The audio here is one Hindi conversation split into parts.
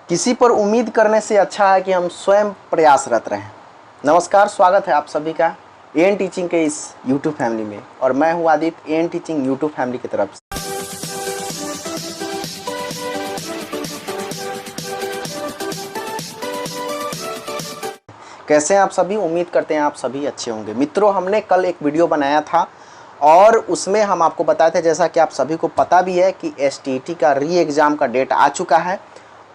किसी पर उम्मीद करने से अच्छा है कि हम स्वयं प्रयासरत रहें। नमस्कार, स्वागत है आप सभी का एएन टीचिंग के इस यूट्यूब फैमिली में और मैं हूं Aditya A N teaching YouTube family की तरफ से। कैसे हैं आप सभी? उम्मीद करते हैं आप सभी अच्छे होंगे। मित्रों, हमने कल एक वीडियो बनाया था और उसमें हम आपको बताए थे, जैसा कि आप सभी को पता भी है कि एसटीईटी का री एग्ज़ाम का डेट आ चुका है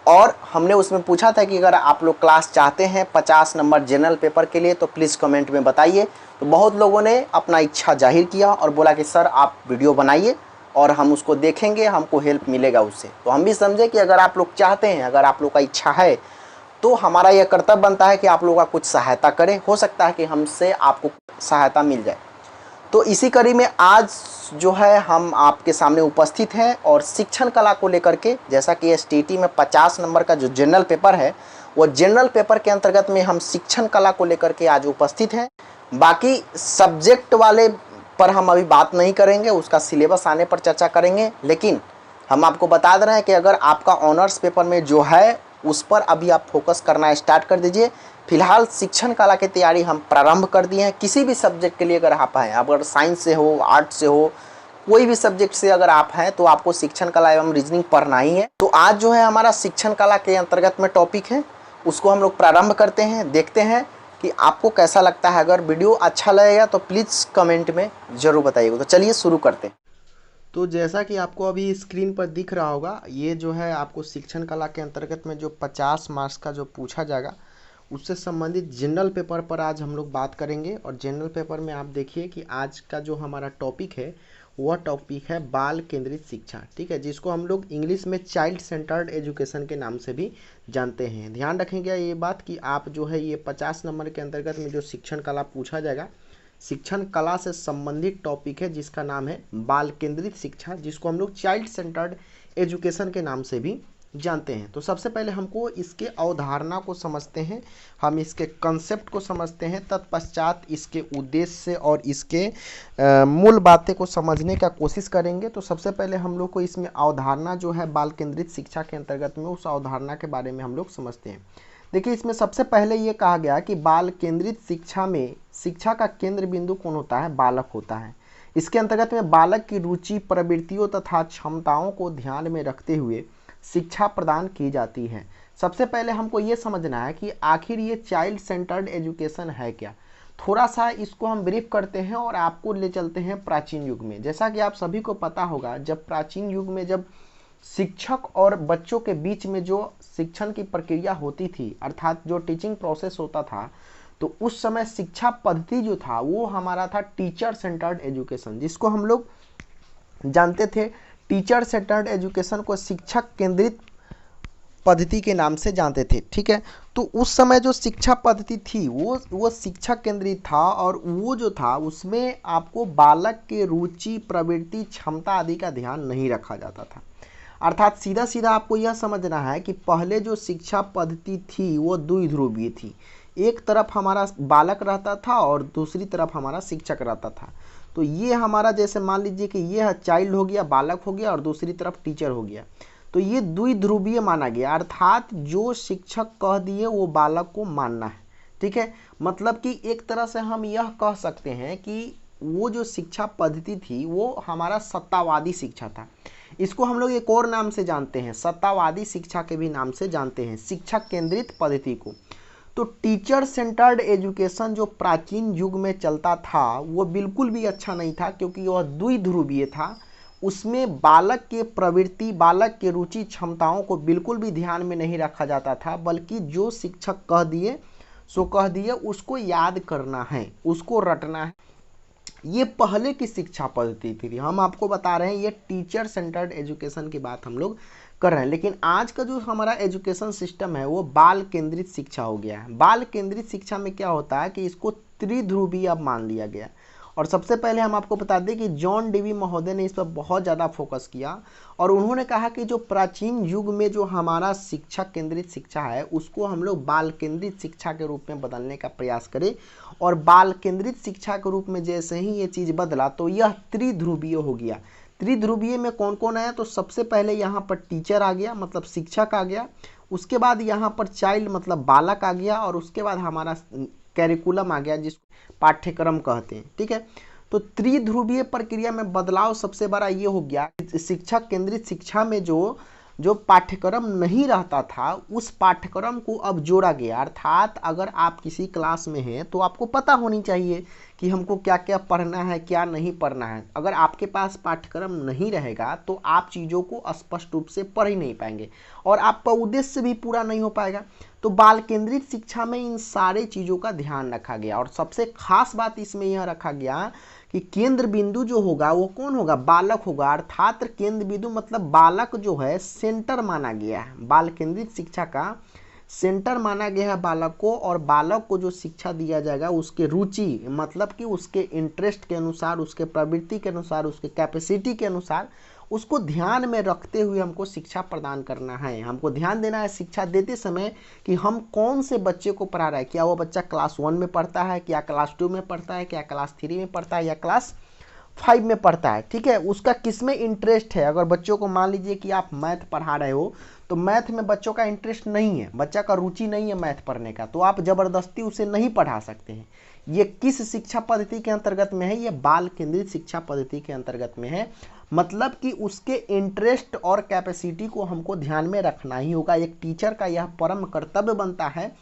और हमने उसमें पूछा था कि अगर आप लोग क्लास चाहते हैं 50 नंबर जनरल पेपर के लिए तो प्लीज़ कमेंट में बताइए। तो बहुत लोगों ने अपना इच्छा जाहिर किया और बोला कि सर आप वीडियो बनाइए और हम उसको देखेंगे, हमको हेल्प मिलेगा उससे। तो हम भी समझे कि अगर आप लोग चाहते हैं, अगर आप लोग का इच्छा है तो हमारा यह कर्तव्य बनता है कि आप लोगों का कुछ सहायता करें। हो सकता है कि हमसे आपको सहायता मिल जाए। तो इसी कड़ी में आज जो है हम आपके सामने उपस्थित हैं और शिक्षण कला को लेकर के, जैसा कि एसटीईटी में 50 नंबर का जो जनरल पेपर है वो जनरल पेपर के अंतर्गत में हम शिक्षण कला को लेकर के आज उपस्थित हैं। बाकी सब्जेक्ट वाले पर हम अभी बात नहीं करेंगे, उसका सिलेबस आने पर चर्चा करेंगे। लेकिन हम आपको बता दे रहे हैं कि अगर आपका ऑनर्स पेपर में जो है उस पर अभी आप फोकस करना स्टार्ट कर दीजिए। फिलहाल शिक्षण कला की तैयारी हम प्रारंभ कर दिए हैं। किसी भी सब्जेक्ट के लिए अगर आप हैं, अगर साइंस से हो, आर्ट से हो, कोई भी सब्जेक्ट से अगर आप हैं तो आपको शिक्षण कला एवं रीजनिंग पढ़ना ही है। तो आज जो है हमारा शिक्षण कला के अंतर्गत में टॉपिक है, उसको हम लोग प्रारंभ करते हैं। देखते हैं कि आपको कैसा लगता है। अगर वीडियो अच्छा लगेगा तो प्लीज़ कमेंट में ज़रूर बताइएगा। तो चलिए शुरू करते हैं। तो जैसा कि आपको अभी स्क्रीन पर दिख रहा होगा, ये जो है आपको शिक्षण कला के अंतर्गत में जो 50 मार्क्स का जो पूछा जाएगा उससे संबंधित जनरल पेपर पर आज हम लोग बात करेंगे। और जनरल पेपर में आप देखिए कि आज का जो हमारा टॉपिक है वह टॉपिक है बाल केंद्रित शिक्षा, ठीक है, जिसको हम लोग इंग्लिश में चाइल्ड सेंटर्ड एजुकेशन के नाम से भी जानते हैं। ध्यान रखेंगे ये बात कि आप जो है ये 50 नंबर के अंतर्गत में जो शिक्षण कला पूछा जाएगा, शिक्षण कला से संबंधित टॉपिक है जिसका नाम है बाल केंद्रित शिक्षा, जिसको हम लोग चाइल्ड सेंटर्ड एजुकेशन के नाम से भी जानते हैं। तो सबसे पहले हमको इसके अवधारणा को समझते हैं, हम इसके कंसेप्ट को समझते हैं, तत्पश्चात इसके उद्देश्य और इसके मूल बातें को समझने का कोशिश करेंगे। तो सबसे पहले हम लोग को इसमें अवधारणा जो है बाल केंद्रित शिक्षा के अंतर्गत में, उस अवधारणा के बारे में हम लोग समझते हैं। देखिए, इसमें सबसे पहले ये कहा गया कि बाल केंद्रित शिक्षा में शिक्षा का केंद्र बिंदु कौन होता है? बालक होता है। इसके अंतर्गत में बालक की रुचि, प्रवृत्तियों तथा क्षमताओं को ध्यान में रखते हुए शिक्षा प्रदान की जाती है। सबसे पहले हमको ये समझना है कि आखिर ये चाइल्ड सेंटर्ड एजुकेशन है क्या। थोड़ा सा इसको हम ब्रीफ करते हैं और आपको ले चलते हैं प्राचीन युग में। जैसा कि आप सभी को पता होगा, जब प्राचीन युग में जब शिक्षक और बच्चों के बीच में जो शिक्षण की प्रक्रिया होती थी, अर्थात जो टीचिंग प्रोसेस होता था, तो उस समय शिक्षा पद्धति जो था वो हमारा था टीचर सेंटर्ड एजुकेशन, जिसको हम लोग जानते थे। टीचर सेंटर्ड एजुकेशन को शिक्षक केंद्रित पद्धति के नाम से जानते थे, ठीक है। तो उस समय जो शिक्षा पद्धति थी वो शिक्षक केंद्रित था और वो जो था उसमें आपको बालक के रुचि, प्रवृत्ति, क्षमता आदि का ध्यान नहीं रखा जाता था। अर्थात सीधा सीधा आपको यह समझना है कि पहले जो शिक्षा पद्धति थी वो द्विध्रुवीय थी। एक तरफ हमारा बालक रहता था और दूसरी तरफ हमारा शिक्षक रहता था। तो ये हमारा, जैसे मान लीजिए कि ये चाइल्ड हो गया, बालक हो गया, और दूसरी तरफ टीचर हो गया। तो ये द्विध्रुवीय माना गया, अर्थात जो शिक्षक कह दिए वो बालक को मानना है, ठीक है। मतलब कि एक तरह से हम यह कह सकते हैं कि वो जो शिक्षा पद्धति थी वो हमारा सत्तावादी शिक्षा था। इसको हम लोग एक और नाम से जानते हैं, सत्तावादी शिक्षा के भी नाम से जानते हैं, शिक्षक केंद्रित पद्धति को। तो टीचर सेंटर्ड एजुकेशन जो प्राचीन युग में चलता था वो बिल्कुल भी अच्छा नहीं था, क्योंकि वह द्विध्रुवीय था। उसमें बालक के प्रवृत्ति, बालक के रुचि, क्षमताओं को बिल्कुल भी ध्यान में नहीं रखा जाता था, बल्कि जो शिक्षक कह दिए सो कह दिए, उसको याद करना है, उसको रटना है। ये पहले की शिक्षा पद्धति थी। हम आपको बता रहे हैं ये टीचर सेंटर्ड एजुकेशन की बात हम लोग कर रहे हैं। लेकिन आज का जो हमारा एजुकेशन सिस्टम है वो बाल केंद्रित शिक्षा हो गया है। बाल केंद्रित शिक्षा में क्या होता है कि इसको त्रिध्रुवीय अब मान लिया गया। और सबसे पहले हम आपको बता दें कि जॉन डीवी महोदय ने इस पर बहुत ज़्यादा फोकस किया और उन्होंने कहा कि जो प्राचीन युग में जो हमारा शिक्षक केंद्रित शिक्षा है उसको हम लोग बाल केंद्रित शिक्षा के रूप में बदलने का प्रयास करें। और बाल केंद्रित शिक्षा के रूप में जैसे ही ये चीज़ बदला तो यह त्रिध्रुवीय हो गया। त्रिध्रुवीय में कौन कौन आया? तो सबसे पहले यहाँ पर टीचर आ गया, मतलब शिक्षक आ गया। उसके बाद यहाँ पर चाइल्ड मतलब बालक आ गया, और उसके बाद हमारा कैरिकुलम आ गया जिसको पाठ्यक्रम कहते हैं। ठीक है, तो त्रिध्रुवीय प्रक्रिया में बदलाव सबसे बड़ा ये हो गया, शिक्षक केंद्रित शिक्षा में जो पाठ्यक्रम नहीं रहता था उस पाठ्यक्रम को अब जोड़ा गया। अर्थात अगर आप किसी क्लास में हैं तो आपको पता होनी चाहिए कि हमको क्या क्या पढ़ना है, क्या नहीं पढ़ना है। अगर आपके पास पाठ्यक्रम नहीं रहेगा तो आप चीज़ों को स्पष्ट रूप से पढ़ ही नहीं पाएंगे और आपका उद्देश्य भी पूरा नहीं हो पाएगा। तो बाल केंद्रित शिक्षा में इन सारे चीज़ों का ध्यान रखा गया, और सबसे खास बात इसमें यह रखा गया कि केंद्र बिंदु जो होगा वो कौन होगा, बालक होगा। अर्थात केंद्र बिंदु मतलब बालक जो है सेंटर माना गया है, बाल केंद्रित शिक्षा का सेंटर माना गया है बालक को। और बालक को जो शिक्षा दिया जाएगा उसके रुचि मतलब कि उसके इंटरेस्ट के अनुसार, उसके प्रवृत्ति के अनुसार, उसके कैपेसिटी के अनुसार उसको ध्यान में रखते हुए हमको शिक्षा प्रदान करना है। हमको ध्यान देना है शिक्षा देते समय कि हम कौन से बच्चे को पढ़ा रहे हैं। क्या वो बच्चा क्लास 1 में पढ़ता है, क्या क्लास 2 में पढ़ता है, क्या क्लास 3 में पढ़ता है, या क्लास 5 में पढ़ता है। ठीक है, उसका किस में इंटरेस्ट है। अगर बच्चों को मान लीजिए कि आप मैथ पढ़ा रहे हो तो मैथ में बच्चों का इंटरेस्ट नहीं है, बच्चा का रुचि नहीं है मैथ पढ़ने का, तो आप ज़बरदस्ती उसे नहीं पढ़ा सकते हैं। ये किस शिक्षा पद्धति के अंतर्गत में है, ये बाल केंद्रित शिक्षा पद्धति के अंतर्गत में है। मतलब कि उसके इंटरेस्ट और कैपेसिटी को हमको ध्यान में रखना ही होगा। एक टीचर का यह परम कर्तव्य बनता है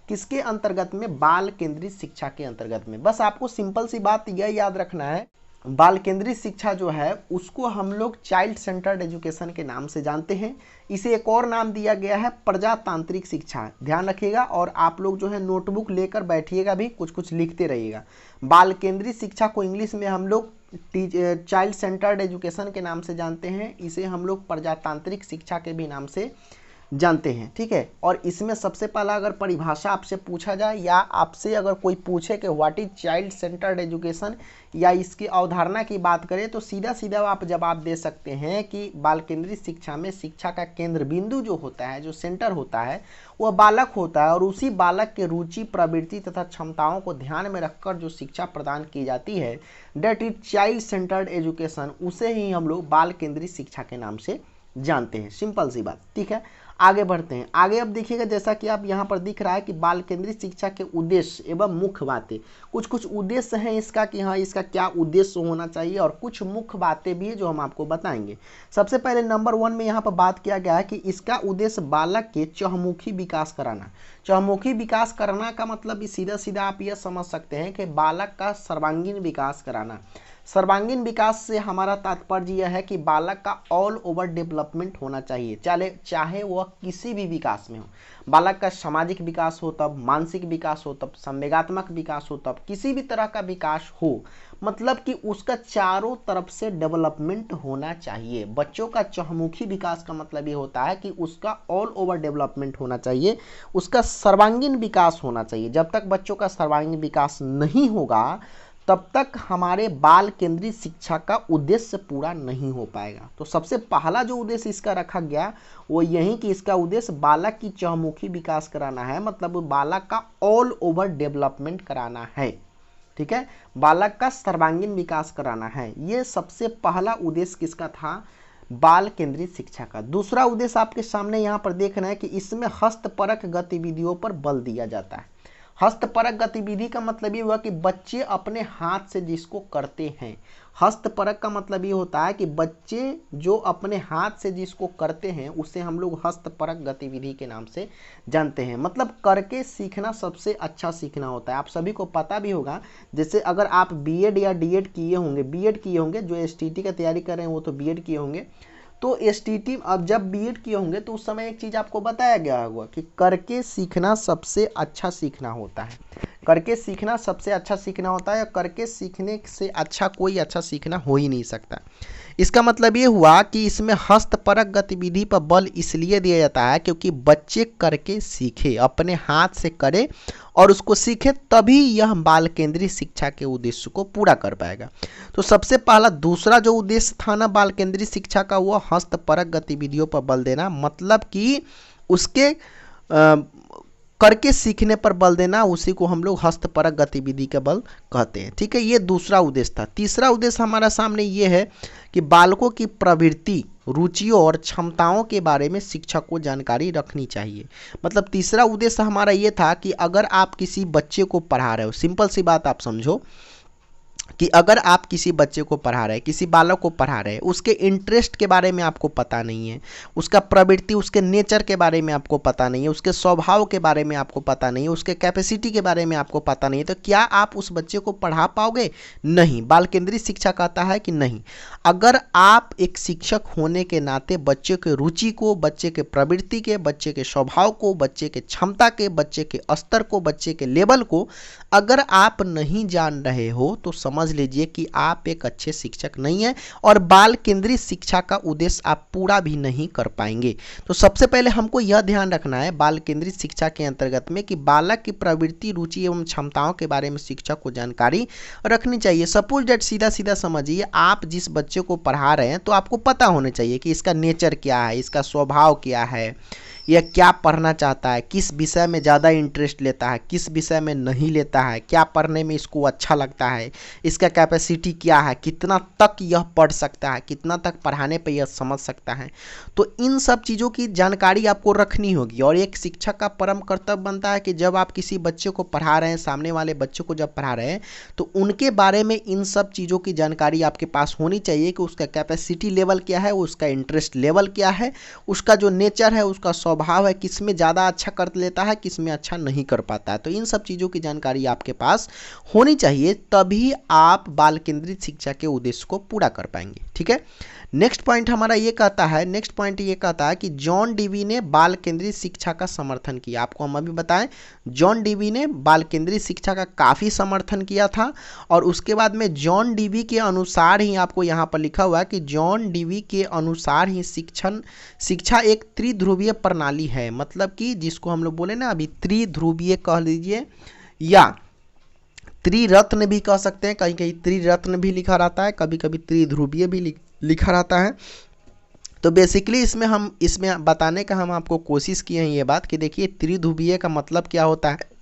किसके अंतर्गत में, बाल केंद्रित शिक्षा के अंतर्गत में। बस आपको सिंपल सी बात यह याद रखना है, बाल केंद्रित शिक्षा जो है उसको हम लोग चाइल्ड सेंटर्ड एजुकेशन के नाम से जानते हैं। इसे एक और नाम दिया गया है प्रजातांत्रिक शिक्षा, ध्यान रखिएगा। और आप लोग जो है नोटबुक लेकर बैठिएगा, भी कुछ कुछ लिखते रहिएगा। बाल केंद्रित शिक्षा को इंग्लिश में हम लोग चाइल्ड सेंटर्ड एजुकेशन के नाम से जानते हैं, इसे हम लोग प्रजातांत्रिक शिक्षा के भी नाम से जानते हैं। ठीक है, और इसमें सबसे पहला अगर परिभाषा आपसे पूछा जाए या आपसे अगर कोई पूछे कि what is child centred education या इसकी अवधारणा की बात करें तो सीधा सीधा आप जवाब दे सकते हैं कि बाल केंद्रित शिक्षा में शिक्षा का केंद्र बिंदु जो होता है, जो सेंटर होता है, वह बालक होता है और उसी बालक के रुचि, प्रवृत्ति तथा क्षमताओं को ध्यान में रखकर जो शिक्षा प्रदान की जाती है that is child centred education, उसे ही हम लोग बाल केंद्रित शिक्षा के नाम से जानते हैं। सिंपल सी बात। ठीक है, आगे बढ़ते हैं। आगे अब देखिएगा जैसा कि आप यहाँ पर दिख रहा है कि बाल केंद्रित शिक्षा के उद्देश्य एवं मुख्य बातें, कुछ कुछ उद्देश्य हैं इसका कि हाँ इसका क्या उद्देश्य होना चाहिए, और कुछ मुख्य बातें भी है जो हम आपको बताएंगे। सबसे पहले नंबर 1 में यहाँ पर बात किया गया है कि इसका उद्देश्य बालक के चहुमुखी विकास कराना। चहुमुखी विकास कराना का मतलब सीधा सीधा आप यह समझ सकते हैं कि बालक का सर्वांगीण विकास कराना। सर्वांगीण विकास से हमारा तात्पर्य यह है कि बालक का ऑल ओवर डेवलपमेंट होना चाहिए, चाहे वह किसी भी विकास में हो। बालक का सामाजिक विकास हो तब, मानसिक विकास हो तब, संवेगात्मक विकास हो तब, किसी भी तरह का विकास हो, मतलब कि उसका चारों तरफ से डेवलपमेंट होना चाहिए। बच्चों का चहुमुखी विकास का मतलब ये होता है कि उसका ऑल ओवर डेवलपमेंट होना चाहिए, उसका सर्वांगीण विकास होना चाहिए। जब तक बच्चों का सर्वांगीण विकास नहीं होगा तब तक हमारे बाल केंद्रित शिक्षा का उद्देश्य पूरा नहीं हो पाएगा। तो सबसे पहला जो उद्देश्य इसका रखा गया वो यही कि इसका उद्देश्य बालक की चहुमुखी विकास कराना है, मतलब बालक का ऑल ओवर डेवलपमेंट कराना है। ठीक है, बालक का सर्वांगीण विकास कराना है। ये सबसे पहला उद्देश्य किसका था, बाल केंद्रित शिक्षा का। दूसरा उद्देश्य आपके सामने यहाँ पर देख रहे हैं कि इसमें हस्तपरक गतिविधियों पर बल दिया जाता है। हस्तपरक गतिविधि का मतलब ये हुआ कि बच्चे अपने हाथ से जिसको करते हैं, हस्तपरक का मतलब ये होता है कि बच्चे जो अपने हाथ से जिसको करते हैं उसे हम लोग हस्तपरक गतिविधि के नाम से जानते हैं। मतलब करके सीखना सबसे अच्छा सीखना होता है। आप सभी को पता भी होगा, जैसे अगर आप बीएड या डीएड किए होंगे, बीएड किए होंगे, जो एसटीटी का तैयारी कर रहे हैं वो तो बीएड किए होंगे, तो एसटीटी अब जब बीएड किए होंगे तो उस समय एक चीज़ आपको बताया गया होगा कि करके सीखना सबसे अच्छा सीखना होता है। करके सीखना सबसे अच्छा सीखना होता है, करके सीखने से अच्छा कोई अच्छा सीखना हो ही नहीं सकता। इसका मतलब ये हुआ कि इसमें हस्तपरक गतिविधि पर बल इसलिए दिया जाता है क्योंकि बच्चे करके सीखे, अपने हाथ से करे और उसको सीखे, तभी यह बाल केंद्रित शिक्षा के उद्देश्य को पूरा कर पाएगा। तो सबसे पहला दूसरा जो उद्देश्य था ना बाल केंद्रित शिक्षा का, वो हस्तपरक गतिविधियों पर बल देना, मतलब कि उसके करके सीखने पर बल देना, उसी को हम लोग हस्तपरक गतिविधि का बल कहते हैं। ठीक है, ये दूसरा उद्देश्य था। तीसरा उद्देश्य हमारा सामने ये है कि बालकों की प्रवृत्ति, रुचियों और क्षमताओं के बारे में शिक्षक को जानकारी रखनी चाहिए। मतलब तीसरा उद्देश्य हमारा ये था कि अगर आप किसी बच्चे को पढ़ा रहे हो, सिंपल सी बात आप समझो कि अगर आप किसी बच्चे को पढ़ा रहे हैं, किसी बालक को पढ़ा रहे हैं, उसके इंटरेस्ट के बारे में आपको पता नहीं है, उसका प्रवृत्ति, उसके नेचर के बारे में आपको पता नहीं है, उसके स्वभाव के बारे में आपको पता नहीं है, उसके कैपेसिटी के बारे में आपको पता नहीं है, तो क्या आप उस बच्चे को पढ़ा पाओगे? नहीं। बाल केंद्रित शिक्षा कहता है कि नहीं। अगर आप एक शिक्षक होने के नाते बच्चे के रुचि को, बच्चे के प्रवृत्ति के, बच्चे के स्वभाव को, बच्चे के क्षमता के, बच्चे के स्तर को, बच्चे के लेवल को अगर आप नहीं जान रहे हो तो समझ लीजिए कि आप एक अच्छे शिक्षक नहीं हैं और बाल केंद्रित शिक्षा का उद्देश्य आप पूरा भी नहीं कर पाएंगे। तो सबसे पहले हमको यह ध्यान रखना है बाल केंद्रित शिक्षा के अंतर्गत में कि बालक की प्रवृत्ति, रुचि एवं क्षमताओं के बारे में शिक्षक को जानकारी रखनी चाहिए। सपोज दैट, सीधा सीधा समझिए, आप जिस बच्चे को पढ़ा रहे हैं तो आपको पता होना चाहिए कि इसका नेचर क्या है, इसका स्वभाव क्या है, यह क्या पढ़ना चाहता है, किस विषय में ज़्यादा इंटरेस्ट लेता है, किस विषय में नहीं लेता है, क्या पढ़ने में इसको अच्छा लगता है, इसका कैपेसिटी क्या है, कितना तक यह पढ़ सकता है, कितना तक पढ़ाने पे यह समझ सकता है। तो इन सब चीज़ों की जानकारी आपको रखनी होगी और एक शिक्षक का परम कर्तव्य बनता है कि जब आप किसी बच्चे को पढ़ा रहे हैं, सामने वाले बच्चे को जब पढ़ा रहे हैं, तो उनके बारे में इन सब चीज़ों की जानकारी आपके पास होनी चाहिए कि उसका कैपेसिटी लेवल क्या है, उसका इंटरेस्ट लेवल क्या है, उसका जो नेचर है, उसका स्वभाव है, किस में ज़्यादा अच्छा कर लेता है, किस में अच्छा नहीं कर पाता है। तो इन सब चीज़ों की जानकारी आपके पास होनी चाहिए, तभी आप बाल केंद्रित शिक्षा के उद्देश्य को पूरा कर पाएंगे। ठीक है, नेक्स्ट पॉइंट हमारा ये कहता है कि जॉन डीवी ने बाल केंद्रित शिक्षा का समर्थन किया। आपको हम अभी बताएं, जॉन डीवी ने बाल केंद्रित शिक्षा का काफ़ी समर्थन किया था और उसके बाद में जॉन डीवी के अनुसार ही, आपको यहाँ पर लिखा हुआ है कि जॉन डीवी के अनुसार ही शिक्षा एक त्रिध्रुवीय प्रणाली है। मतलब कि जिसको हम लोग बोले ना अभी, त्रिध्रुवीय कह लीजिए या त्रिरत्न भी कह सकते हैं, कहीं कहीं त्रिरत्न भी लिखा रहता है, कभी कभी त्रिध्रुवीय भी लिखा रहता है। तो बेसिकली इसमें बताने का हम आपको कोशिश किए हैं ये बात कि देखिए त्रिध्रुवीय का मतलब क्या होता है।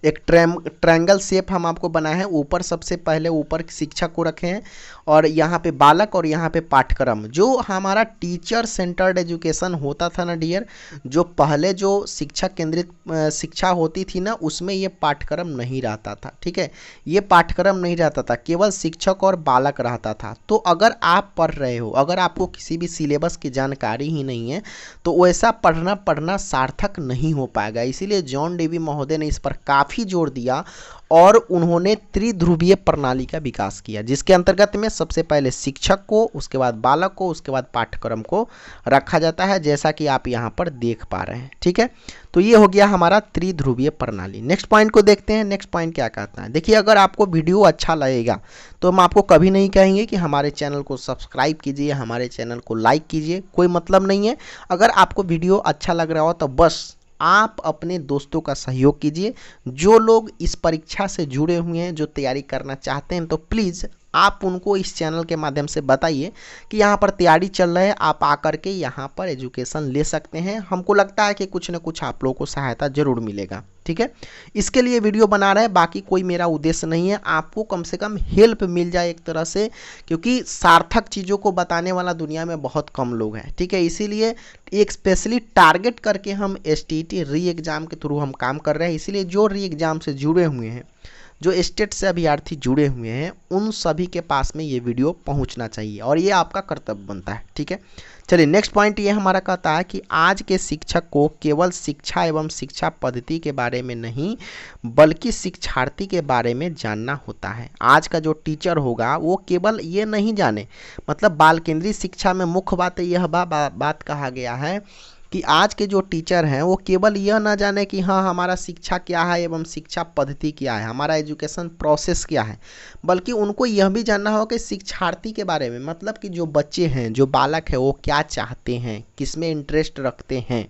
एक ट्रायंगल शेप हम आपको बनाए हैं, ऊपर सबसे पहले ऊपर शिक्षक को रखे हैं और यहाँ पे बालक और यहाँ पे पाठ्यक्रम। जो हमारा टीचर सेंटर्ड एजुकेशन होता था ना डियर, जो पहले जो शिक्षक केंद्रित शिक्षा होती थी ना, उसमें ये पाठ्यक्रम नहीं रहता था। ठीक है, ये पाठ्यक्रम नहीं रहता था, केवल शिक्षक और बालक रहता था। तो अगर आप पढ़ रहे हो, अगर आपको किसी भी सिलेबस की जानकारी ही नहीं है तो वैसा पढ़ना सार्थक नहीं हो पाएगा। इसीलिए जॉन डीवी महोदय ने इस पर काफ़ी जोर दिया और उन्होंने त्रिध्रुवीय प्रणाली का विकास किया, जिसके अंतर्गत में सबसे पहले शिक्षक को, उसके बाद बालक को, उसके बाद पाठ्यक्रम को रखा जाता है, जैसा कि आप यहाँ पर देख पा रहे हैं। ठीक है, तो ये हो गया हमारा त्रिध्रुवीय प्रणाली। नेक्स्ट पॉइंट को देखते हैं। नेक्स्ट पॉइंट क्या कहता है, देखिए अगर आपको वीडियो अच्छा लगेगा तो हम आपको कभी नहीं कहेंगे कि हमारे चैनल को सब्सक्राइब कीजिए, हमारे चैनल को लाइक कीजिए, कोई मतलब नहीं है। अगर आपको वीडियो अच्छा लग रहा हो तो बस आप अपने दोस्तों का सहयोग कीजिए। जो लोग इस परीक्षा से जुड़े हुए हैं, जो तैयारी करना चाहते हैं, तो प्लीज़ आप उनको इस चैनल के माध्यम से बताइए कि यहाँ पर तैयारी चल रहा है, आप आकर के यहाँ पर एजुकेशन ले सकते हैं। हमको लगता है कि कुछ न कुछ आप लोगों को सहायता जरूर मिलेगा। ठीक है, इसके लिए वीडियो बना रहे हैं, बाकी कोई मेरा उद्देश्य नहीं है। आपको कम से कम हेल्प मिल जाए एक तरह से, क्योंकि सार्थक चीज़ों को बताने वाला दुनिया में बहुत कम लोग हैं। ठीक है, इसीलिए एक स्पेशली टारगेट करके हम STT री एग्ज़ाम के थ्रू हम काम कर रहे हैं। इसीलिए जो री एग्ज़ाम से जुड़े हुए हैं, जो स्टेट से अभ्यर्थी जुड़े हुए हैं, उन सभी के पास में ये वीडियो पहुंचना चाहिए और ये आपका कर्तव्य बनता है। ठीक है, चलिए नेक्स्ट पॉइंट ये हमारा कहता है कि आज के शिक्षक को केवल शिक्षा एवं शिक्षा पद्धति के बारे में नहीं बल्कि शिक्षार्थी के बारे में जानना होता है। आज का जो टीचर होगा वो केवल ये नहीं जाने, मतलब बाल केंद्रित शिक्षा में मुख्य बात यह बात कहा गया है कि आज के जो टीचर हैं वो केवल यह ना जाने कि हाँ हमारा शिक्षा क्या है एवं शिक्षा पद्धति क्या है, हमारा एजुकेशन प्रोसेस क्या है, बल्कि उनको यह भी जानना होगा कि शिक्षार्थी के बारे में, मतलब कि जो बच्चे हैं, जो बालक है, वो क्या चाहते हैं, किस में इंटरेस्ट रखते हैं।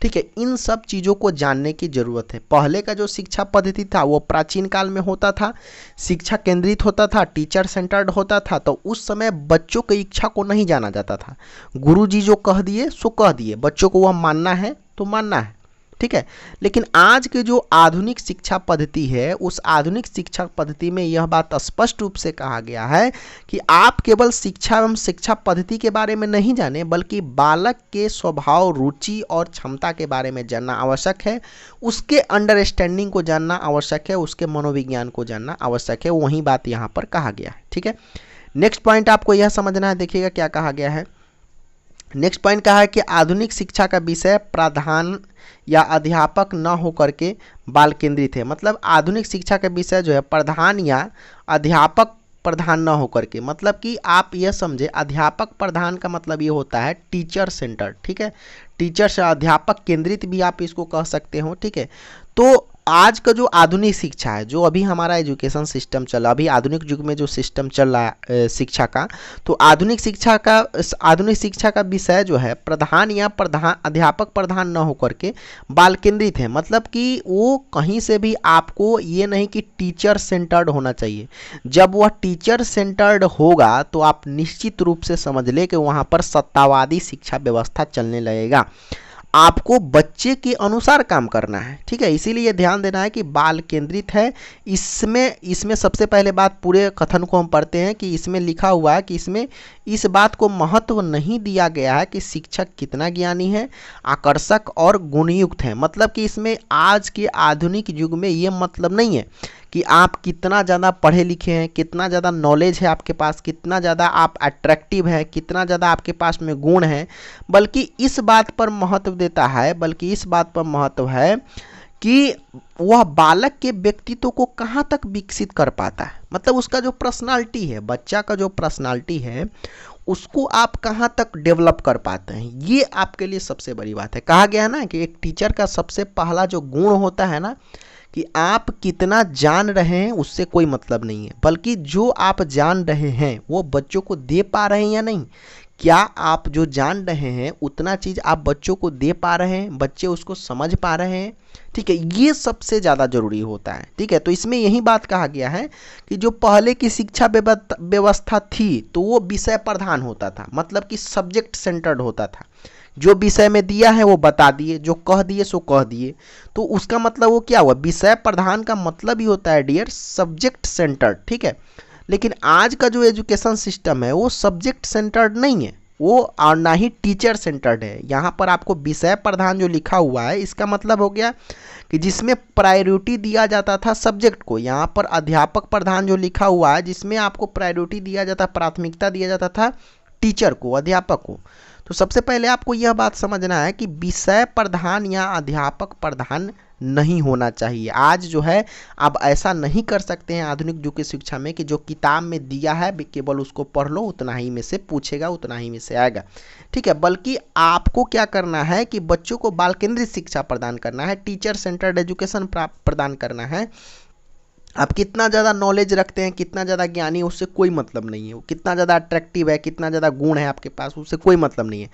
ठीक है, इन सब चीज़ों को जानने की ज़रूरत है। पहले का जो शिक्षा पद्धति था वो प्राचीन काल में होता था, शिक्षा केंद्रित होता था, टीचर सेंटर्ड होता था। तो उस समय बच्चों की इच्छा को नहीं जाना जाता था। गुरुजी जो कह दिए सो कह दिए, बच्चों को वह मानना है तो मानना है, ठीक है। लेकिन आज के जो आधुनिक शिक्षा पद्धति है, उस आधुनिक शिक्षा पद्धति में यह बात स्पष्ट रूप से कहा गया है कि आप केवल शिक्षा एवं शिक्षा पद्धति के बारे में नहीं जाने, बल्कि बालक के स्वभाव, रुचि और क्षमता के बारे में जानना आवश्यक है, उसके अंडरस्टैंडिंग को जानना आवश्यक है, उसके मनोविज्ञान को जानना आवश्यक है। वही बात यहाँ पर कहा गया है, ठीक है। नेक्स्ट पॉइंट आपको यह समझना है, देखिएगा क्या कहा गया है। नेक्स्ट पॉइंट कहा है कि आधुनिक शिक्षा का विषय प्रधान या अध्यापक न होकर के बाल केंद्रित है। मतलब आधुनिक शिक्षा का विषय जो है प्रधान या अध्यापक प्रधान न होकर के, मतलब कि आप यह समझे अध्यापक प्रधान का मतलब ये होता है टीचर सेंटर, ठीक है। टीचर से अध्यापक केंद्रित भी आप इसको कह सकते हो, ठीक है। तो आज का जो आधुनिक शिक्षा है, जो अभी हमारा एजुकेशन सिस्टम चल रहा है, अभी आधुनिक युग में जो सिस्टम चल रहा है शिक्षा का, तो आधुनिक शिक्षा का विषय जो है प्रधान या अध्यापक प्रधान न होकर के बाल केंद्रित है। मतलब कि वो कहीं से भी आपको ये नहीं कि टीचर सेंटर्ड होना चाहिए। जब वह टीचर सेंटर्ड होगा तो आप निश्चित रूप से समझ ले कि वहाँ पर सत्तावादी शिक्षा व्यवस्था चलने लगेगा। आपको बच्चे के अनुसार काम करना है, ठीक है। इसीलिए ध्यान देना है कि बाल केंद्रित है। इसमें सबसे पहले बात, पूरे कथन को हम पढ़ते हैं कि इसमें लिखा हुआ है कि इसमें इस बात को महत्व नहीं दिया गया है कि शिक्षक कितना ज्ञानी है, आकर्षक और गुणयुक्त है। मतलब कि इसमें आज के आधुनिक युग में ये मतलब नहीं है कि आप कितना ज़्यादा पढ़े लिखे हैं, कितना ज़्यादा नॉलेज है आपके पास, कितना ज़्यादा आप अट्रैक्टिव हैं, कितना ज़्यादा आपके पास में गुण हैं, बल्कि इस बात पर महत्व देता है, कि वह बालक के व्यक्तित्व को कहाँ तक विकसित कर पाता है। मतलब उसका जो पर्सनालिटी है, बच्चा का जो पर्सनालिटी है, उसको आप कहाँ तक डेवलप कर पाते हैं, ये आपके लिए सबसे बड़ी बात है। कहा गया है ना कि एक टीचर का सबसे पहला जो गुण होता है ना, कि आप कितना जान रहे हैं उससे कोई मतलब नहीं है, बल्कि जो आप जान रहे हैं वो बच्चों को दे पा रहे हैं या नहीं। क्या आप जो जान रहे हैं उतना चीज़ आप बच्चों को दे पा रहे हैं, बच्चे उसको समझ पा रहे हैं, ठीक है। ये सबसे ज़्यादा जरूरी होता है, ठीक है। तो इसमें यही बात कहा गया है कि जो पहले की शिक्षा व्यवस्था थी तो वो विषय प्रधान होता था, मतलब कि सब्जेक्ट सेंटर्ड होता था। जो विषय में दिया है वो बता दिए, जो कह दिए सो कह दिए। तो उसका मतलब वो क्या हुआ, विषय प्रधान का मतलब ही होता है डियर सब्जेक्ट सेंटर्ड, ठीक है। लेकिन आज का जो एजुकेशन सिस्टम है वो सब्जेक्ट सेंटर्ड नहीं है, वो और ना ही टीचर सेंटर्ड है। यहाँ पर आपको विषय प्रधान जो लिखा हुआ है, इसका मतलब हो गया कि जिसमें प्रायोरिटी दिया जाता था सब्जेक्ट को। यहाँ पर अध्यापक प्रधान जो लिखा हुआ है, जिसमें आपको प्रायोरिटी दिया जाता, प्राथमिकता दिया जाता था टीचर को, अध्यापक को। तो सबसे पहले आपको यह बात समझना है कि विषय प्रधान या अध्यापक प्रधान नहीं होना चाहिए। आज जो है आप ऐसा नहीं कर सकते हैं आधुनिक युग की शिक्षा में कि जो किताब में दिया है केवल उसको पढ़ लो, उतना ही में से पूछेगा, उतना ही में से आएगा, ठीक है। बल्कि आपको क्या करना है कि बच्चों को बाल केंद्रित शिक्षा प्रदान करना है, टीचर सेंटर्ड एजुकेशन प्रदान करना है। आप कितना ज़्यादा नॉलेज रखते हैं, कितना ज़्यादा ज्ञानी, उससे कोई मतलब नहीं है। वो कितना ज़्यादा अट्रैक्टिव है, कितना ज़्यादा गुण है आपके पास, उससे कोई मतलब नहीं है।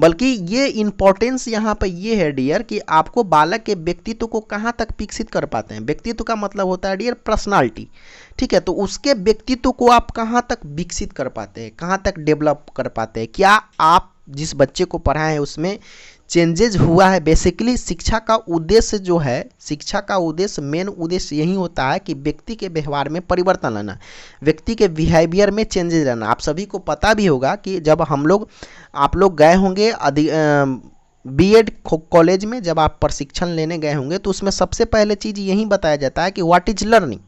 बल्कि ये इम्पोर्टेंस यहाँ पर ये है डियर कि आपको बालक के व्यक्तित्व को कहाँ तक विकसित कर पाते हैं। व्यक्तित्व का मतलब होता है डियर पर्सनालिटी, ठीक है। तो उसके व्यक्तित्व को आप कहाँ तक विकसित कर पाते हैं, कहाँ तक डेवलप कर पाते हैं। क्या आप जिस बच्चे को पढ़ाए हैं उसमें चेंजेज हुआ है। बेसिकली शिक्षा का उद्देश्य जो है, शिक्षा का उद्देश्य, मेन उद्देश्य यही होता है कि व्यक्ति के व्यवहार में परिवर्तन लाना, व्यक्ति के बिहेवियर में चेंजेज लाना। आप सभी को पता भी होगा कि जब आप लोग गए होंगे बीएड कॉलेज में, जब आप प्रशिक्षण लेने गए होंगे तो उसमें सबसे पहले चीज़ यही बताया जाता है कि व्हाट इज लर्निंग।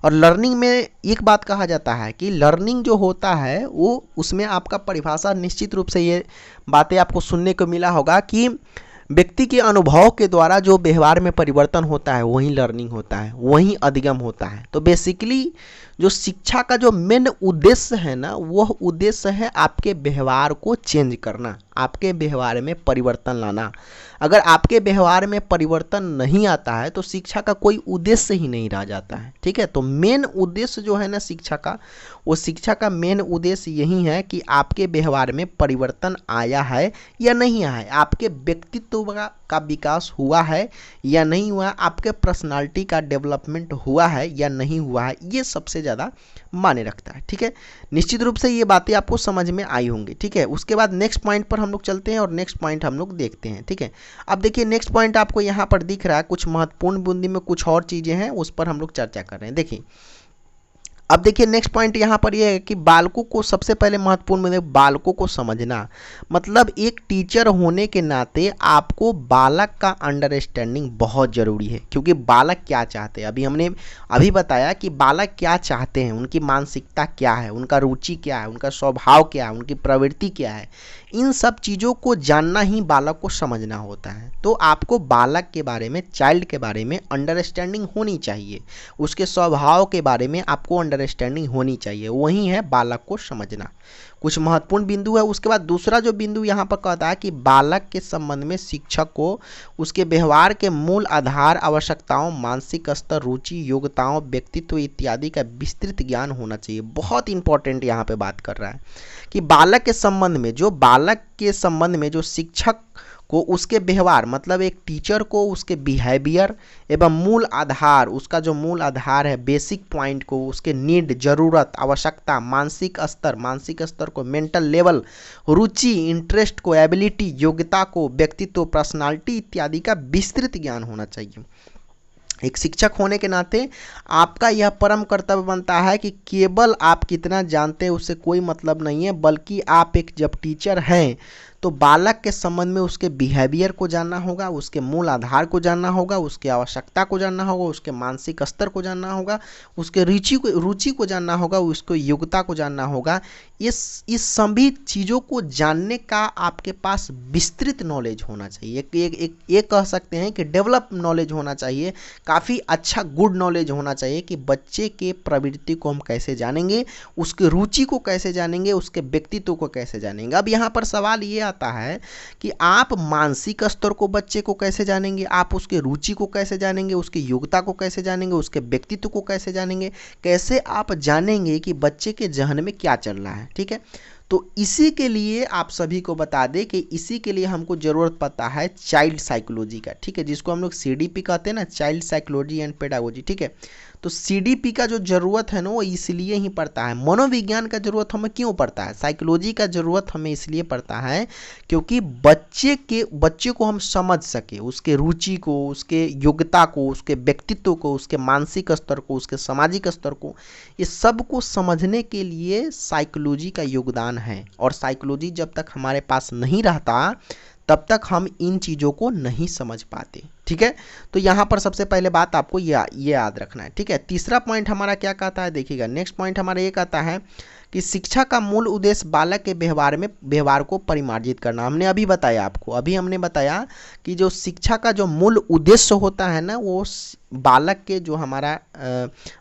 और लर्निंग में एक बात कहा जाता है कि लर्निंग जो होता है वो उसमें आपका परिभाषा निश्चित रूप से ये बातें आपको सुनने को मिला होगा कि व्यक्ति के अनुभव के द्वारा जो व्यवहार में परिवर्तन होता है वही लर्निंग होता है, वही अधिगम होता है। तो बेसिकली जो शिक्षा का जो मेन उद्देश्य है ना, वह उद्देश्य है आपके व्यवहार को चेंज करना, आपके व्यवहार में परिवर्तन लाना। अगर आपके व्यवहार में परिवर्तन नहीं आता है तो शिक्षा का कोई उद्देश्य ही नहीं रह जाता है, ठीक है। तो मेन उद्देश्य जो है ना शिक्षा का, वो शिक्षा का मेन उद्देश्य यही है कि आपके व्यवहार में परिवर्तन आया है या नहीं आया है, आपके व्यक्तित्व का विकास हुआ है या नहीं हुआ, आपके पर्सनालिटी का डेवलपमेंट हुआ है या नहीं हुआ है, ये सबसे ज़्यादा मायने रखता है, ठीक है। निश्चित रूप से ये बातें आपको समझ में आई होंगी, ठीक है। उसके बाद नेक्स्ट पॉइंट पर हम हम लोग चलते हैं और नेक्स्ट पॉइंट हम लोग देखते हैं। ठीक है, अब देखिए नेक्स्ट पॉइंट आपको यहाँ पर दिख रहा है, कुछ महत्वपूर्ण बुंदी में कुछ और चीज़ें हैं, उस पर हम लोग चर्चा कर रहे हैं। देखिए अब देखिए नेक्स्ट पॉइंट यहाँ पर यह है कि बालकों को सबसे पहले महत्वपूर्ण में बालकों को समझना, मतलब एक टीचर होने के नाते आपको बालक का अंडरस्टैंडिंग बहुत ज़रूरी है, क्योंकि बालक क्या चाहते हैं हमने अभी बताया कि बालक क्या चाहते हैं, उनकी मानसिकता क्या है, उनका रुचि क्या है, उनका स्वभाव क्या है, उनकी प्रवृत्ति क्या है। इन सब चीज़ों को जानना ही बालक को समझना होता है। तो आपको बालक के बारे में, चाइल्ड के बारे में अंडरस्टैंडिंग होनी चाहिए, उसके स्वभाव के बारे में आपको अंडरस्टैंडिंग होनी चाहिए, वही है बालक को समझना। कुछ महत्वपूर्ण बिंदु है। उसके बाद दूसरा जो बिंदु यहाँ पर कहता है कि बालक के संबंध में शिक्षक को उसके व्यवहार के मूल आधार, आवश्यकताओं, मानसिक स्तर, रुचि, योग्यताओं, व्यक्तित्व इत्यादि का विस्तृत ज्ञान होना चाहिए। बहुत इंपॉर्टेंट यहाँ पे बात कर रहा है कि बालक के संबंध में जो शिक्षक को उसके व्यवहार, मतलब एक टीचर को उसके बिहेवियर एवं मूल आधार, उसका जो मूल आधार है, बेसिक पॉइंट को, उसके नीड, जरूरत, आवश्यकता, मानसिक स्तर को, मेंटल लेवल, रुचि, इंटरेस्ट को, एबिलिटी, योग्यता को, व्यक्तित्व, पर्सनालिटी इत्यादि का विस्तृत ज्ञान होना चाहिए। एक शिक्षक होने के नाते आपका यह परम कर्तव्य बनता है कि केवल आप कितना जानते हैं उससे कोई मतलब नहीं है, बल्कि आप एक जब टीचर हैं तो बालक के संबंध में उसके बिहेवियर को जानना होगा, उसके मूल आधार को जानना होगा, उसकी आवश्यकता को जानना होगा, उसके मानसिक स्तर को जानना होगा, उसके रुचि को जानना होगा, उसको योग्यता को जानना होगा। इस सभी चीज़ों को जानने का आपके पास विस्तृत नॉलेज होना चाहिए। एक कह सकते हैं कि डेवलप नॉलेज होना चाहिए, काफ़ी अच्छा गुड नॉलेज होना चाहिए कि बच्चे के प्रवृत्ति को हम कैसे जानेंगे, उसके रुचि को कैसे जानेंगे, उसके व्यक्तित्व को कैसे जानेंगे। अब यहाँ पर सवाल ये आता है कि आप मानसिक स्तर को, बच्चे को कैसे जानेंगे, आप उसके रुचि को कैसे जानेंगे, उसकी योग्यता को कैसे जानेंगे, उसके व्यक्तित्व को कैसे जानेंगे, कैसे आप जानेंगे कि बच्चे के जहन में क्या चल रहा है। ठीक है, तो इसी के लिए आप सभी को बता दें कि इसी के लिए हमको ज़रूरत पड़ता है चाइल्ड साइकोलॉजी का। ठीक है, जिसको हम लोग CDP कहते हैं ना, चाइल्ड साइकोलॉजी एंड पेडागोजी। ठीक है, तो CDP का जो ज़रूरत है ना वो इसलिए ही पड़ता है। मनोविज्ञान का ज़रूरत हमें क्यों पड़ता है, साइकोलॉजी का ज़रूरत हमें इसलिए पड़ता है क्योंकि बच्चे को हम समझ सके, उसके रुचि को, उसके योग्यता को, उसके व्यक्तित्व को, उसके मानसिक स्तर को, उसके सामाजिक स्तर को, ये सब को समझने के लिए साइकोलॉजी का योगदान है। और साइकोलॉजी जब तक हमारे पास नहीं रहता तब तक हम इन चीज़ों को नहीं समझ पाते। ठीक है, तो यहाँ पर सबसे पहले बात आपको ये याद रखना है। ठीक है, तीसरा पॉइंट हमारा क्या कहता है, देखिएगा नेक्स्ट पॉइंट हमारा ये कहता है कि शिक्षा का मूल उद्देश्य बालक के व्यवहार को परिमार्जित करना। हमने अभी बताया कि जो शिक्षा का जो मूल उद्देश्य होता है ना, वो बालक के जो हमारा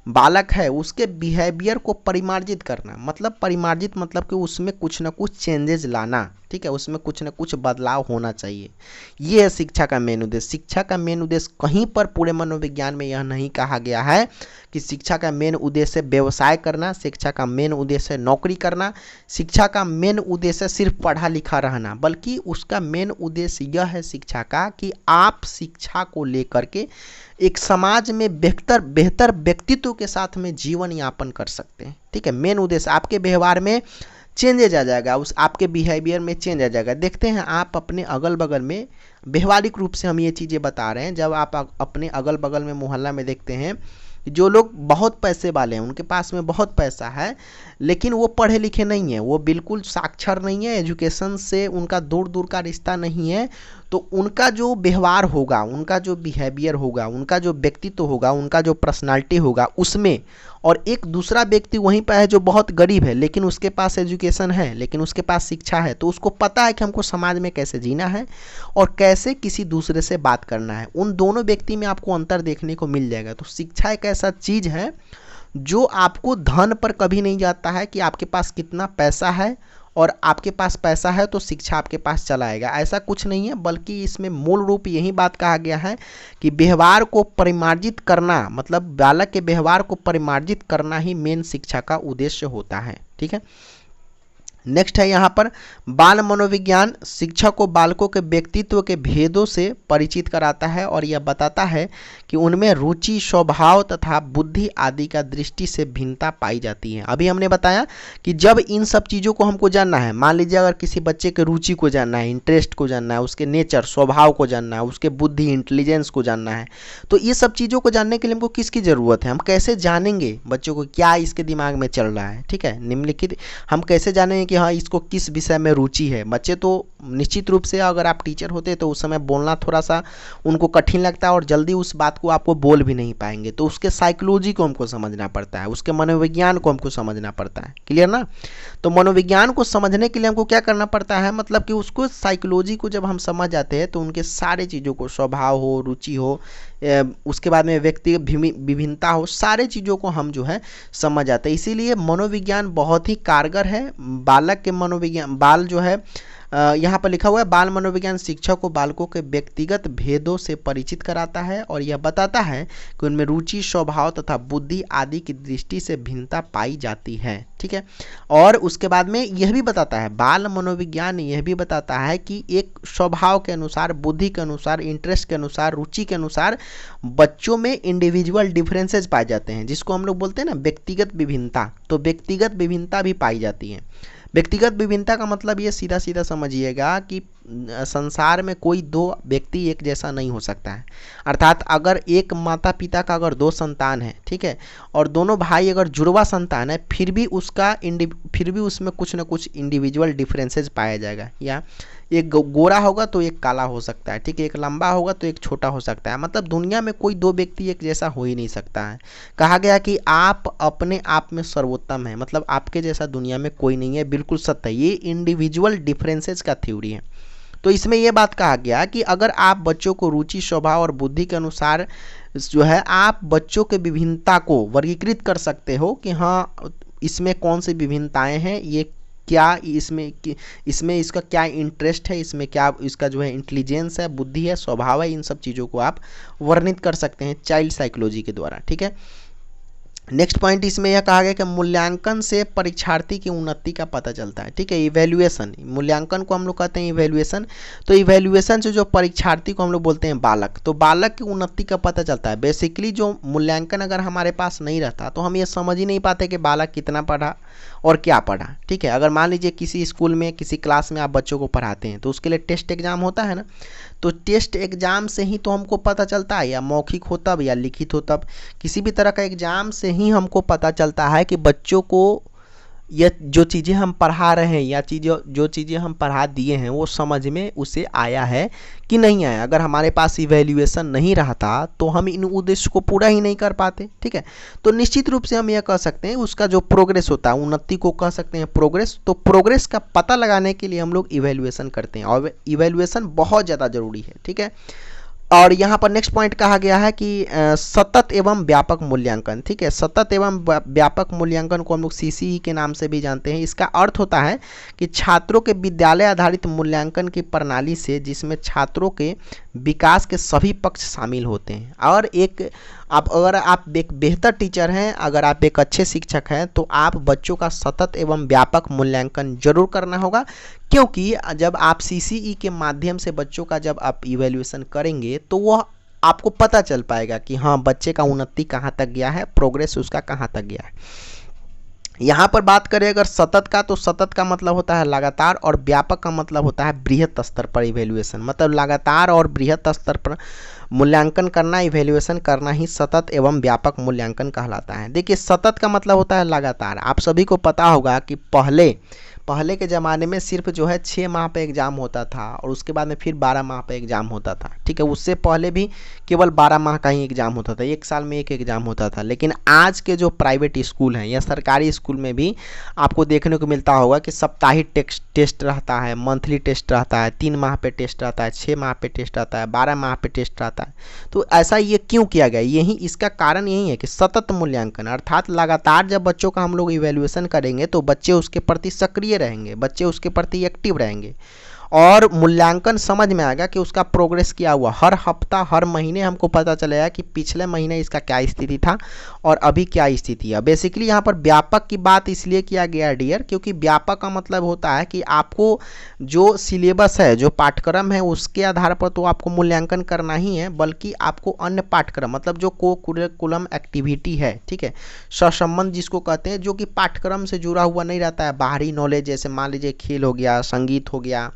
बालक है उसके बिहेवियर को परिमार्जित करना। मतलब परिमार्जित मतलब कि उसमें कुछ ना कुछ चेंजेस लाना। ठीक है, उसमें कुछ ना कुछ बदलाव होना चाहिए। ये है शिक्षा का मेन उद्देश्य। शिक्षा का मेन उद्देश्य कहीं पर पूरे मनोविज्ञान में यह नहीं कहा गया है कि शिक्षा का मेन उद्देश्य व्यवसाय करना, शिक्षा का मेन उद्देश्य नौकरी करना, शिक्षा का मेन उद्देश्य सिर्फ पढ़ा लिखा रहना, बल्कि उसका मेन उद्देश्य यह है शिक्षा का कि आप शिक्षा को लेकर के एक समाज में बेहतर व्यक्तित्व के साथ में जीवन यापन कर सकते हैं। ठीक है, मेन उद्देश्य आपके व्यवहार में चेंजेज आ जाएगा, उस आपके बिहेवियर में चेंज आ जाएगा। देखते हैं आप अपने अगल बगल में, व्यवहारिक रूप से हम ये चीज़ें बता रहे हैं, जब आप अपने अगल बगल में मोहल्ला में देखते हैं जो लोग बहुत पैसे वाले हैं, उनके पास में बहुत पैसा है लेकिन वो पढ़े लिखे नहीं है, वो बिल्कुल साक्षर नहीं है, एजुकेशन से उनका दूर का रिश्ता नहीं है, तो उनका जो व्यवहार होगा, उनका जो बिहेवियर होगा, उनका जो व्यक्तित्व होगा, उनका जो पर्सनालिटी होगा उसमें, और एक दूसरा व्यक्ति वहीं पर है जो बहुत गरीब है लेकिन उसके पास एजुकेशन है, लेकिन उसके पास शिक्षा है, तो उसको पता है कि हमको समाज में कैसे जीना है और कैसे किसी दूसरे से बात करना है। उन दोनों व्यक्ति में आपको अंतर देखने को मिल जाएगा। तो शिक्षा एक ऐसा चीज़ है जो आपको धन पर कभी नहीं जाता है कि आपके पास कितना पैसा है और आपके पास पैसा है तो शिक्षा आपके पास चला आएगा, ऐसा कुछ नहीं है। बल्कि इसमें मूल रूप यही बात कहा गया है कि व्यवहार को परिमार्जित करना, मतलब बालक के व्यवहार को परिमार्जित करना ही मेन शिक्षा का उद्देश्य होता है। ठीक है, नेक्स्ट है यहाँ पर बाल मनोविज्ञान शिक्षा को बालकों के व्यक्तित्व के भेदों से परिचित कराता है और यह बताता है कि उनमें रुचि, स्वभाव तथा बुद्धि आदि का दृष्टि से भिन्नता पाई जाती है। अभी हमने बताया कि जब इन सब चीज़ों को हमको जानना है, मान लीजिए अगर किसी बच्चे के रुचि को जानना है, इंटरेस्ट को जानना है, उसके नेचर स्वभाव को जानना है, उसके बुद्धि इंटेलिजेंस को जानना है, तो ये सब चीज़ों को जानने के लिए हमको किसकी ज़रूरत है? हम कैसे जानेंगे बच्चों को क्या इसके दिमाग में चल रहा है? ठीक है, निम्नलिखित हम कैसे जानेंगे कि हाँ इसको किस विषय में रुचि है? बच्चे तो निश्चित रूप से अगर आप टीचर होते तो उस समय बोलना थोड़ा सा उनको कठिन लगता है और जल्दी उस बात को आपको बोल भी नहीं पाएंगे, तो उसके साइकोलॉजी को हमको समझना पड़ता है, उसके मनोविज्ञान को हमको समझना पड़ता है। क्लियर ना? तो मनोविज्ञान को समझने के लिए हमको क्या करना पड़ता है, मतलब कि उसको साइकोलॉजी को जब हम समझ जाते हैं तो उनके सारे चीज़ों को, स्वभाव हो, रुचि हो, उसके बाद में व्यक्तिगत विभिन्नता हो, सारे चीज़ों को हम जो है समझ जाते हैं। इसीलिए मनोविज्ञान बहुत ही कारगर है। बालक के मनोविज्ञान, बाल जो है यहाँ पर लिखा हुआ है बाल मनोविज्ञान शिक्षक को बालकों के व्यक्तिगत भेदों से परिचित कराता है और यह बताता है कि उनमें रुचि, स्वभाव तथा बुद्धि आदि की दृष्टि से भिन्नता पाई जाती है। ठीक है, और उसके बाद में यह भी बताता है, बाल मनोविज्ञान यह भी बताता है कि एक स्वभाव के अनुसार, बुद्धि के अनुसार, इंटरेस्ट के अनुसार, रुचि के अनुसार बच्चों में इंडिविजुअल डिफरेंसेस पाए जाते हैं, जिसको हम लोग बोलते हैं ना व्यक्तिगत विभिन्नता। तो व्यक्तिगत विभिन्नता भी पाई जाती है। व्यक्तिगत विभिन्नता का मतलब ये सीधा सीधा समझिएगा कि संसार में कोई दो व्यक्ति एक जैसा नहीं हो सकता है। अर्थात अगर एक माता पिता का अगर दो संतान है, ठीक है, और दोनों भाई अगर जुड़वा संतान है, फिर भी उसमें कुछ ना कुछ इंडिविजुअल डिफरेंसेस पाया जाएगा। या एक गोरा होगा तो एक काला हो सकता है, ठीक है, एक लंबा होगा तो एक छोटा हो सकता है। मतलब दुनिया में कोई दो व्यक्ति एक जैसा हो ही नहीं सकता है। कहा गया कि आप अपने आप में सर्वोत्तम है, मतलब आपके जैसा दुनिया में कोई नहीं है। बिल्कुल सत्य है, ये इंडिविजुअल डिफरेंसेस का थ्योरी है। तो इसमें यह बात कहा गया कि अगर आप बच्चों को रुचि, स्वभाव और बुद्धि के अनुसार जो है आप बच्चों के विभिन्नता को वर्गीकृत कर सकते हो कि हाँ इसमें कौन सी विभिन्नताएं हैं, ये क्या इसमें इसका क्या इंटरेस्ट है, इसमें क्या इसका जो है इंटेलिजेंस है, बुद्धि है, स्वभाव है, इन सब चीज़ों को आप वर्णित कर सकते हैं चाइल्ड साइकोलॉजी के द्वारा। ठीक है, नेक्स्ट पॉइंट इसमें यह कहा गया कि मूल्यांकन से परीक्षार्थी की उन्नति का पता चलता है। ठीक है, इवैल्यूएशन, मूल्यांकन को हम लोग कहते हैं इवैल्यूएशन। तो इवैल्यूएशन से जो परीक्षार्थी को हम लोग बोलते हैं बालक, तो बालक की उन्नति का पता चलता है। बेसिकली जो मूल्यांकन अगर हमारे पास नहीं रहता तो हम ये समझ ही नहीं पाते कि बालक कितना पढ़ा और क्या पढ़ा। ठीक है, अगर मान लीजिए किसी स्कूल में, किसी क्लास में आप बच्चों को पढ़ाते हैं तो उसके लिए टेस्ट एग्जाम होता है ना, तो टेस्ट एग्जाम से ही तो हमको पता चलता है, या मौखिक हो तब या लिखित हो तब, किसी भी तरह का एग्जाम से ही हमको पता चलता है कि बच्चों को ये जो चीज़ें हम पढ़ा रहे हैं या जो चीज़ें हम पढ़ा दिए हैं वो समझ में उसे आया है कि नहीं आया। अगर हमारे पास इवैल्यूएशन नहीं रहता तो हम इन उद्देश्य को पूरा ही नहीं कर पाते। ठीक है, तो निश्चित रूप से हम यह कह सकते हैं उसका जो प्रोग्रेस होता है, उन्नति को कह सकते हैं प्रोग्रेस। तो प्रोग्रेस का पता लगाने के लिए हम लोग इवैल्यूएशन करते हैं और इवैल्यूएशन बहुत ज़्यादा ज़रूरी है। ठीक है, और यहाँ पर नेक्स्ट पॉइंट कहा गया है कि सतत एवं व्यापक मूल्यांकन। ठीक है, सतत एवं व्यापक मूल्यांकन को हम लोग सीसीई के नाम से भी जानते हैं। इसका अर्थ होता है कि छात्रों के विद्यालय आधारित मूल्यांकन की प्रणाली से जिसमें छात्रों के विकास के सभी पक्ष शामिल होते हैं। और अगर आप एक बेहतर टीचर हैं, अगर आप एक अच्छे शिक्षक हैं, तो आप बच्चों का सतत एवं व्यापक मूल्यांकन जरूर करना होगा, क्योंकि जब आप सीसीई के माध्यम से बच्चों का जब आप इवैल्यूएशन करेंगे तो वह आपको पता चल पाएगा कि हाँ बच्चे का उन्नति कहाँ तक गया है, प्रोग्रेस उसका कहाँ तक गया है। यहाँ पर बात करें अगर सतत का, तो सतत का मतलब होता है लगातार, और व्यापक का मतलब होता है बृहत स्तर पर इवैल्यूएशन। मतलब लगातार और बृहत स्तर पर मूल्यांकन करना, इवैल्यूएशन करना ही सतत एवं व्यापक मूल्यांकन कहलाता है। देखिए, सतत का मतलब होता है लगातार। आप सभी को पता होगा कि पहले के ज़माने में सिर्फ जो है 6 माह पे एग्ज़ाम होता था और उसके बाद में फिर 12 माह पे एग्ज़ाम होता था। ठीक है, उससे पहले भी केवल 12 माह का ही एग्ज़ाम होता था, 1 साल में एक एग्ज़ाम होता था। लेकिन आज के जो प्राइवेट स्कूल हैं या सरकारी स्कूल में भी आपको देखने को मिलता होगा कि साप्ताहिक टेस्ट रहता है, मंथली टेस्ट रहता है, 3 माह पे टेस्ट रहता है, 6 माह पे टेस्ट रहता है, 12 माह पे टेस्ट रहता है। तो ऐसा ये क्यों किया गया? इसका कारण यही है कि सतत मूल्यांकन, अर्थात लगातार जब बच्चों का हम लोग इवैल्यूएशन करेंगे तो बच्चे उसके प्रति सक्रिय रहेंगे, बच्चे उसके प्रति एक्टिव रहेंगे। और मूल्यांकन समझ में आएगा कि उसका प्रोग्रेस क्या हुआ। हर हफ्ता हर महीने हमको पता चलेगा कि पिछले महीने इसका क्या स्थिति था और अभी क्या स्थिति है। बेसिकली यहाँ पर व्यापक की बात इसलिए किया गया डियर, क्योंकि व्यापक का मतलब होता है कि आपको जो सिलेबस है, जो पाठ्यक्रम है, उसके आधार पर तो आपको मूल्यांकन करना ही है, बल्कि आपको अन्य पाठ्यक्रम मतलब जो को करिकुलम एक्टिविटी है, ठीक है, सहसंबंध जिसको कहते हैं, जो कि पाठ्यक्रम से जुड़ा हुआ नहीं रहता है, बाहरी नॉलेज, जैसे मान लीजिए खेल हो गया, संगीत हो गया,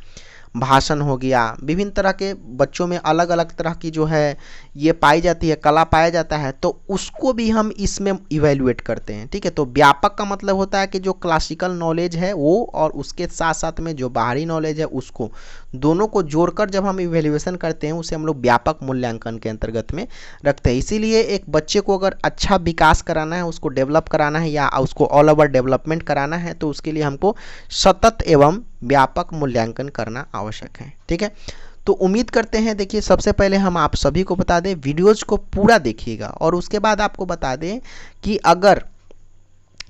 भाषण हो गया, विभिन्न तरह के बच्चों में अलग अलग तरह की जो है ये पाई जाती है, कला पाया जाता है, तो उसको भी हम इसमें इवेल्युएट करते हैं, ठीक है। तो व्यापक का मतलब होता है कि जो क्लासिकल नॉलेज है वो और उसके साथ साथ में जो बाहरी नॉलेज है उसको, दोनों को जोड़कर जब हम इवेल्युएशन करते हैं उसे हम लोग व्यापक मूल्यांकन के अंतर्गत में रखते हैं। इसीलिए एक बच्चे को अगर अच्छा विकास कराना है, उसको डेवलप कराना है या उसको ऑल ओवर डेवलपमेंट कराना है, तो उसके लिए हमको सतत एवं व्यापक मूल्यांकन करना आवश्यक है, ठीक है। तो उम्मीद करते हैं, देखिए सबसे पहले हम आप सभी को बता दें, वीडियोज़ को पूरा देखिएगा और उसके बाद आपको बता दें कि अगर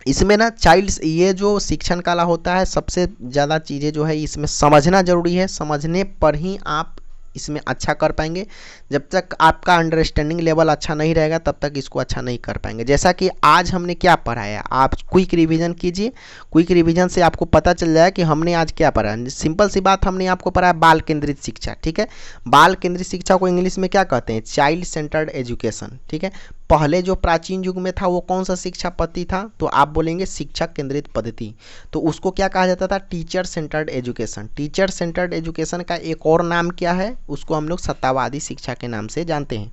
इसमें ना चाइल्ड्स, ये जो शिक्षण कला होता है, सबसे ज़्यादा चीज़ें जो है इसमें समझना ज़रूरी है। समझने पर ही आप इसमें अच्छा कर पाएंगे। जब तक आपका अंडरस्टैंडिंग लेवल अच्छा नहीं रहेगा तब तक इसको अच्छा नहीं कर पाएंगे। जैसा कि आज हमने क्या पढ़ाया, आप क्विक रिवीजन कीजिए। क्विक रिवीजन से आपको पता चल जाए कि हमने आज क्या पढ़ा। सिंपल सी बात, हमने आपको पढ़ाया बाल केंद्रित शिक्षा, ठीक है। बाल केंद्रित शिक्षा को इंग्लिश में क्या कहते हैं, चाइल्ड सेंटर्ड एजुकेशन, ठीक है। पहले जो प्राचीन युग में था वो कौन सा शिक्षा पद्धति था, तो आप बोलेंगे शिक्षक केंद्रित पद्धति। तो उसको क्या कहा जाता था, teacher centred education. Teacher centred education का एक और नाम क्या है, उसको हम लोग सत्तावादी शिक्षा के नाम से जानते हैं।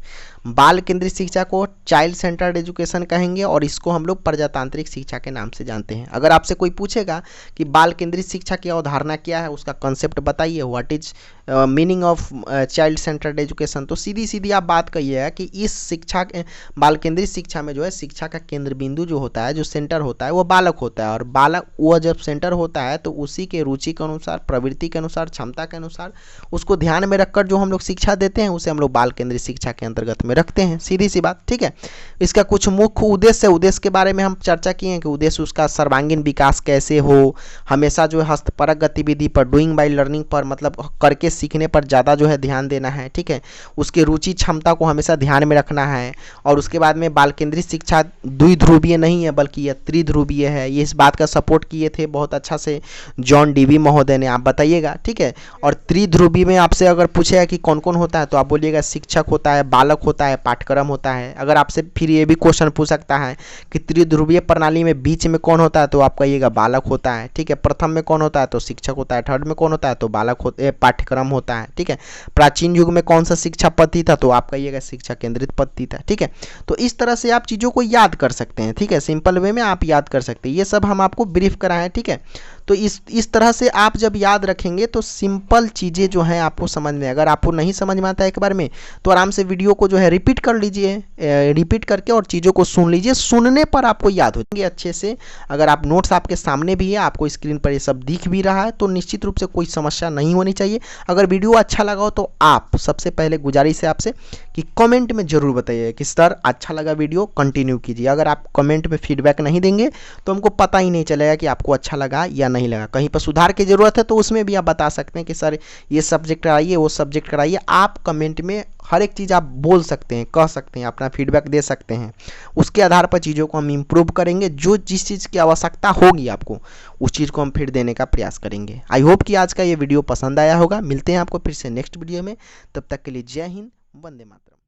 बाल केंद्रित शिक्षा को चाइल्ड सेंटर्ड एजुकेशन कहेंगे और इसको हम लोग प्रजातांत्रिक शिक्षा के नाम से जानते हैं। अगर आपसे कोई पूछेगा कि बाल केंद्रित शिक्षा की अवधारणा क्या है, उसका कंसेप्ट बताइए, what is meaning of child centred education, तो सीधी सीधी आप बात कहिएगा कि इस शिक्षा, बाल केंद्रित शिक्षा में जो है शिक्षा का केंद्र बिंदु जो होता है, जो सेंटर होता है, वो बालक होता है। और बालक वो जब सेंटर होता है तो उसी के रुचि के अनुसार, प्रवृत्ति के अनुसार, क्षमता के अनुसार उसको ध्यान में रखकर जो हम लोग शिक्षा देते हैं उसे हम लोग बाल केंद्रित शिक्षा के अंतर्गत में रखते हैं। सीधी सी बात, ठीक है। इसका कुछ मुख्य उद्देश्य के बारे में हम चर्चा किए हैं कि उद्देश्य उसका सर्वांगीण विकास कैसे हो, हमेशा जो है हस्तपरक गतिविधि पर, डूइंग बाय लर्निंग पर, मतलब करके सीखने पर ज़्यादा जो है ध्यान देना है, ठीक है। उसके रुचि क्षमता को हमेशा ध्यान में रखना है। और उसके बाद में बाल केंद्रित शिक्षा द्विध्रुवीय नहीं है बल्कि यह त्रिध्रुवीय है। ये इस बात का सपोर्ट किए थे बहुत अच्छा से जॉन डीवी महोदय ने, आप बताइएगा, ठीक है। और त्रिध्रुवीय में आपसे अगर पूछेगा कि कौन कौन होता है तो आप बोलिएगा शिक्षक होता है, बालक होता है, पाठ्यक्रम होता है। अगर आपसे फिर ये भी क्वेश्चन पूछ सकता है कि त्रिध्रुवीय प्रणाली में बीच में कौन होता है तो आप कहिएगा बालक होता है, ठीक है। प्रथम में कौन होता है तो शिक्षक होता है, थर्ड में कौन होता है तो बालक पाठ्यक्रम होता है, ठीक है। प्राचीन युग में कौन सा शिक्षा पद्धति था तो आप कहिएगा शिक्षा केंद्रित पद्धति था, ठीक है। तो इस तरह से आप चीज़ों को याद कर सकते हैं, ठीक है। सिंपल वे में आप याद कर सकते हैं। ये सब हम आपको ब्रीफ कराएं, ठीक है। तो इस तरह से आप जब याद रखेंगे तो सिंपल चीज़ें जो हैं आपको समझ में, अगर आपको नहीं समझ में आता है एक बार में तो आराम से वीडियो को जो है रिपीट कर लीजिए, रिपीट करके और चीज़ों को सुन लीजिए। सुनने पर आपको याद हो जाएंगे अच्छे से। अगर आप नोट्स आपके सामने भी है, आपको स्क्रीन पर ये सब दिख भी रहा है, तो निश्चित रूप से कोई समस्या नहीं होनी चाहिए। अगर वीडियो अच्छा लगा हो तो आप, सबसे पहले गुजारिश है आपसे कि कमेंट में ज़रूर बताइए कि सर अच्छा लगा वीडियो, कंटिन्यू कीजिए। अगर आप कमेंट में फीडबैक नहीं देंगे तो हमको पता ही नहीं चलेगा कि आपको अच्छा लगा या नहीं लगा। कहीं पर सुधार की ज़रूरत है तो उसमें भी आप बता सकते हैं कि सर ये सब्जेक्ट कराइए, वो सब्जेक्ट कराइए। आप कमेंट में हर एक चीज़ आप बोल सकते हैं, कह सकते हैं, अपना फीडबैक दे सकते हैं। उसके आधार पर चीज़ों को हम इम्प्रूव करेंगे। जो जिस चीज़ की आवश्यकता होगी आपको, उस चीज़ को हम फिर देने का प्रयास करेंगे। आई होप कि आज का ये वीडियो पसंद आया होगा। मिलते हैं आपको फिर से नेक्स्ट वीडियो में। तब तक के लिए जय हिंद, वंदे मातरम।